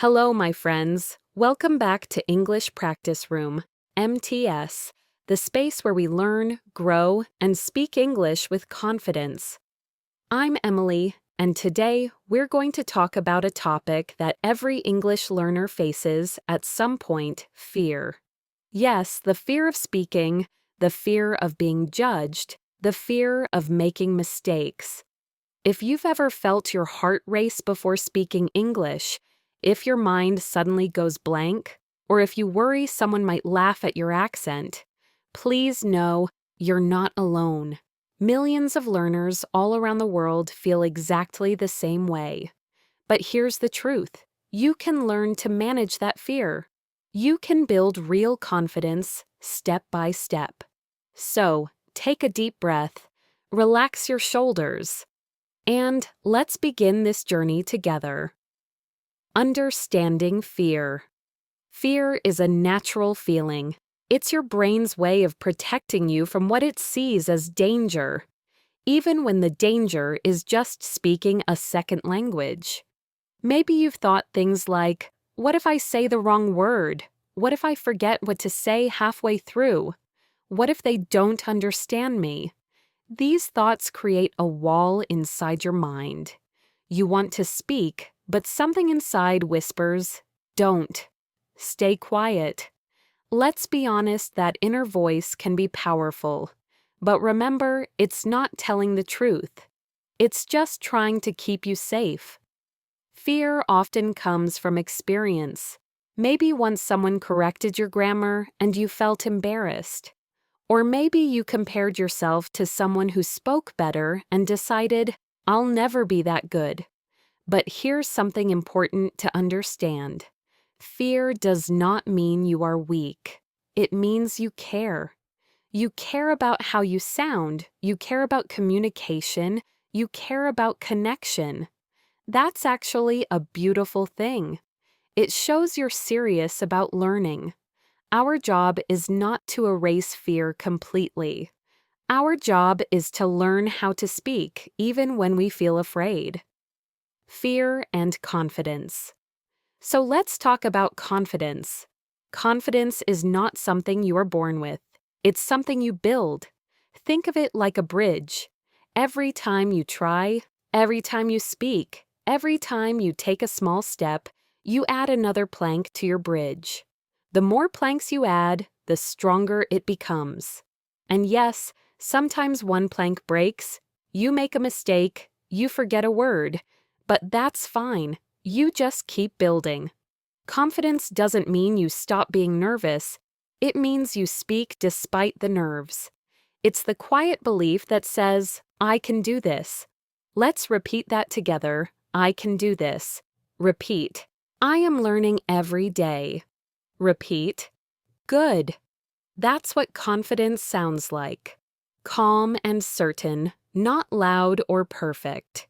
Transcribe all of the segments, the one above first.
Hello, my friends. Welcome back to English Practice Room, MTS, the space where we learn, grow, and speak English with confidence. I'm Emily, and today we're going to talk about a topic that every English learner faces at some point: fear. Yes, the fear of speaking, the fear of being judged, the fear of making mistakes. If you've ever felt your heart race before speaking English, if your mind suddenly goes blank, or if you worry someone might laugh at your accent, please know you're not alone. Millions of learners all around the world feel exactly the same way. But here's the truth. You can learn to manage that fear. You can build real confidence step by step. So, take a deep breath, relax your shoulders, and let's begin this journey together. Understanding fear. Fear is a natural feeling. It's your brain's way of protecting you from what it sees as danger, even when the danger is just speaking a second language. Maybe you've thought things like, what if I say the wrong word? What if I forget what to say halfway through? What if they don't understand me? These thoughts create a wall inside your mind. You want to speak, but something inside whispers, don't. Stay quiet. Let's be honest, that inner voice can be powerful. But remember, it's not telling the truth. It's just trying to keep you safe. Fear often comes from experience. Maybe once someone corrected your grammar and you felt embarrassed. Or maybe you compared yourself to someone who spoke better and decided, I'll never be that good. But here's something important to understand. Fear does not mean you are weak. It means you care. You care about how you sound. You care about communication. You care about connection. That's actually a beautiful thing. It shows you're serious about learning. Our job is not to erase fear completely. Our job is to learn how to speak even when we feel afraid. Fear and confidence. So let's talk about confidence. Confidence is not something you are born with. It's something you build. Think of it like a bridge. Every time you try, every time you speak, every time you take a small step, you add another plank to your bridge. The more planks you add, the stronger it becomes. And yes, sometimes one plank breaks, you make a mistake, you forget a word, but that's fine. You just keep building. Confidence doesn't mean you stop being nervous. It means you speak despite the nerves. It's the quiet belief that says, I can do this. Let's repeat that together. I can do this. Repeat. I am learning every day. Repeat. Good. That's what confidence sounds like. Calm and certain, not loud or perfect.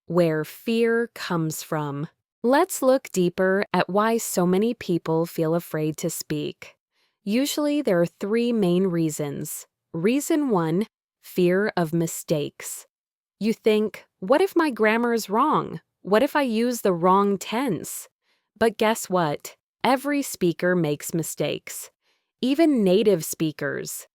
Where fear comes from. Let's look deeper at why so many people feel afraid to speak. Usually there are three main reasons. Reason 1, fear of mistakes. You think, what if my grammar is wrong? What if I use the wrong tense? But guess what? Every speaker makes mistakes. Even native speakers.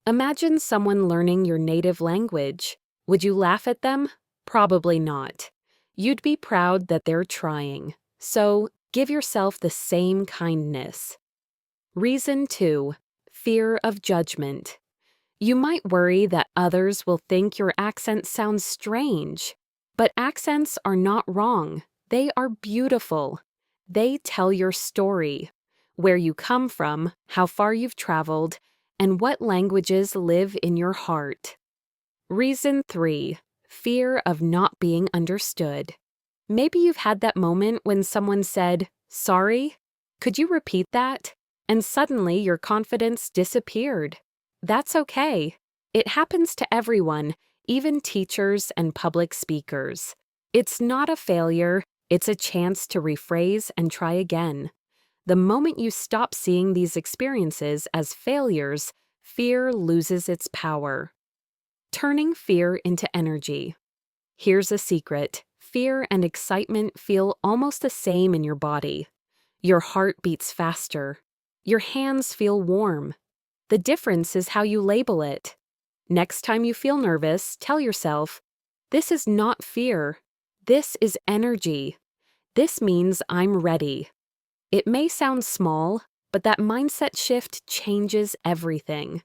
Imagine someone learning your native language. Would you laugh at them? Probably not. You'd be proud that they're trying. So, give yourself the same kindness. Reason 2, fear of judgment. You might worry that others will think your accent sounds strange. But accents are not wrong. They are beautiful. They tell your story. Where you come from, how far you've traveled, and what languages live in your heart. Reason 3, fear of not being understood. Maybe you've had that moment when someone said, sorry? Could you repeat that? And suddenly your confidence disappeared. That's okay. It happens to everyone, even teachers and public speakers. It's not a failure, it's a chance to rephrase and try again. The moment you stop seeing these experiences as failures, fear loses its power. Turning fear into energy. Here's a secret. fear and excitement feel almost the same in your body. Your heart beats faster. Your hands feel warm. The difference is how you label it. Next time you feel nervous, tell yourself, "This is not fear. This is energy. This means I'm ready." It may sound small, but that mindset shift changes everything.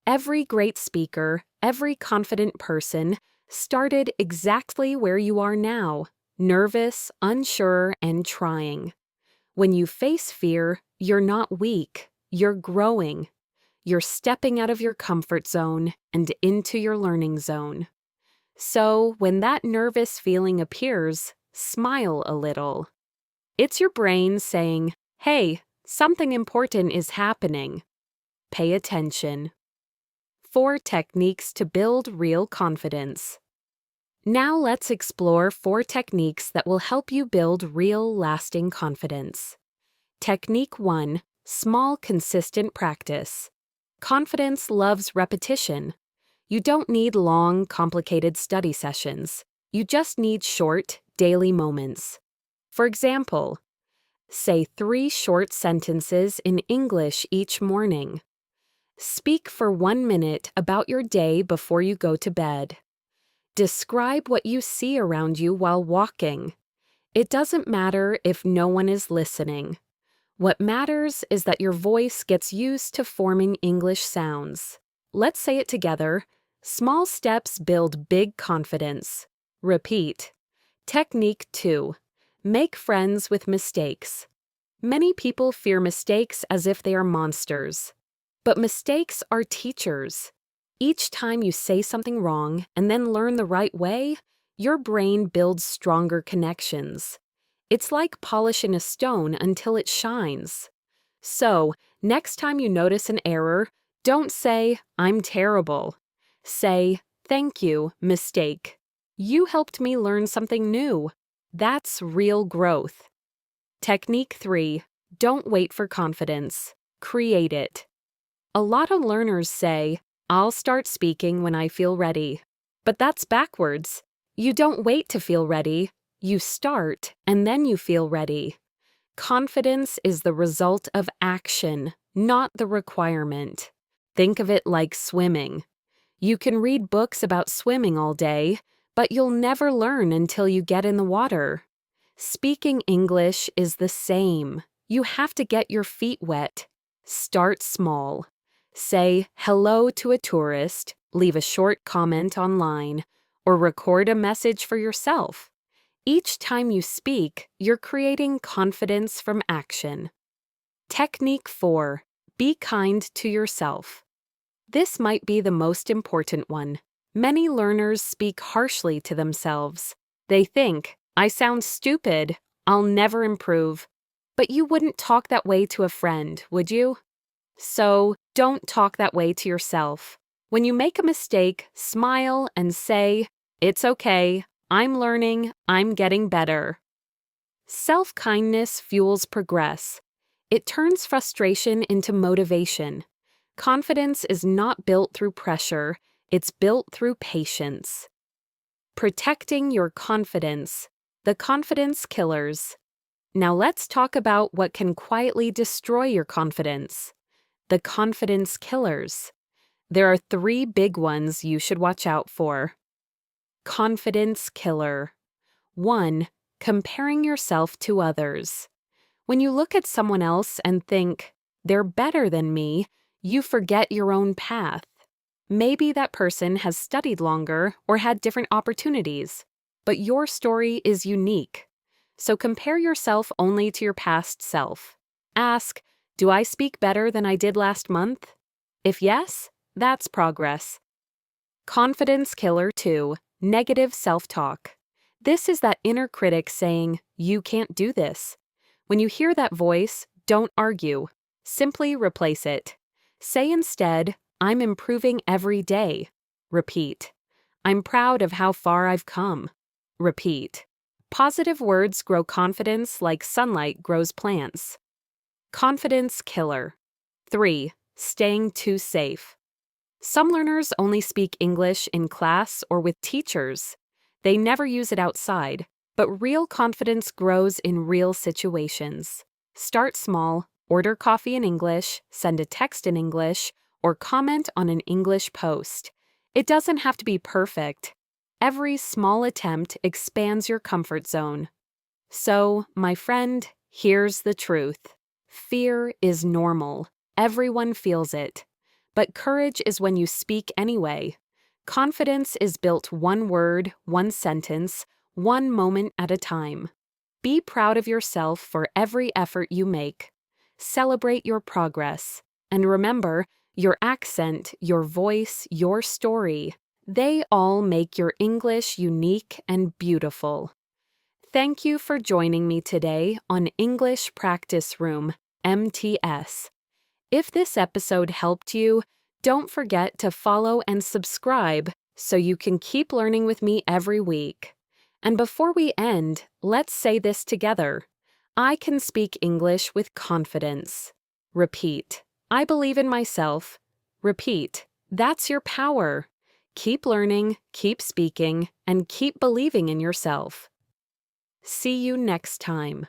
Every great speaker, every confident person started exactly where you are now, nervous, unsure, and trying. When you face fear, you're not weak, you're growing. You're stepping out of your comfort zone and into your learning zone. So, when that nervous feeling appears, smile a little. It's your brain saying, "Hey, something important is happening. Pay attention." 4 techniques to build real confidence. Now let's explore 4 techniques that will help you build real, lasting confidence. Technique 1. Small, consistent practice. Confidence loves repetition. You don't need long, complicated study sessions. You just need short, daily moments. For example, say 3 short sentences in English each morning. Speak for 1 minute about your day before you go to bed. Describe what you see around you while walking. It doesn't matter if no one is listening. What matters is that your voice gets used to forming English sounds. Let's say it together. Small steps build big confidence. Repeat. Technique 2. Make friends with mistakes. Many people fear mistakes as if they are monsters. But mistakes are teachers. Each time you say something wrong and then learn the right way, your brain builds stronger connections. It's like polishing a stone until it shines. So, next time you notice an error, don't say, "I'm terrible." Say, "Thank you, mistake. You helped me learn something new." That's real growth. Technique 3. Don't wait for confidence. Create it. A lot of learners say, "I'll start speaking when I feel ready." But that's backwards. You don't wait to feel ready. You start, and then you feel ready. Confidence is the result of action, not the requirement. Think of it like swimming. You can read books about swimming all day, but you'll never learn until you get in the water. Speaking English is the same. You have to get your feet wet. Start small. Say hello to a tourist, leave a short comment online, or record a message for yourself. Each time you speak, you're creating confidence from action. Technique 4. Be kind to yourself. This might be the most important one. Many learners speak harshly to themselves. They think, "I sound stupid. I'll never improve." But you wouldn't talk that way to a friend, would you? So, don't talk that way to yourself. When you make a mistake, smile and say, "It's okay. I'm learning. I'm getting better." Self-kindness fuels progress. It turns frustration into motivation. Confidence is not built through pressure. It's built through patience. Protecting your confidence. The confidence killers. Now let's talk about what can quietly destroy your confidence. The confidence killers. There are 3 big ones you should watch out for. Confidence killer. 1. Comparing yourself to others. When you look at someone else and think, "They're better than me," you forget your own path. Maybe that person has studied longer or had different opportunities, but your story is unique. So compare yourself only to your past self. Ask, "Do I speak better than I did last month?" If yes, that's progress. Confidence killer 2. Negative self-talk. This is that inner critic saying, "You can't do this." When you hear that voice, don't argue. Simply replace it. Say instead, "I'm improving every day." Repeat. "I'm proud of how far I've come." Repeat. Positive words grow confidence like sunlight grows plants. Confidence killer. 3. Staying too safe. Some learners only speak English in class or with teachers. They never use it outside. But real confidence grows in real situations. Start small, order coffee in English, send a text in English, or comment on an English post. It doesn't have to be perfect. Every small attempt expands your comfort zone. So, my friend, here's the truth. Fear is normal. Everyone feels it. But courage is when you speak anyway. Confidence is built one word, one sentence, one moment at a time. Be proud of yourself for every effort you make. Celebrate your progress. And remember, your accent, your voice, your story, they all make your English unique and beautiful. Thank you for joining me today on English Practice Room, MTS. If this episode helped you, don't forget to follow and subscribe so you can keep learning with me every week. And before we end, let's say this together. I can speak English with confidence. Repeat. I believe in myself. Repeat. That's your power. Keep learning, keep speaking, and keep believing in yourself. See you next time.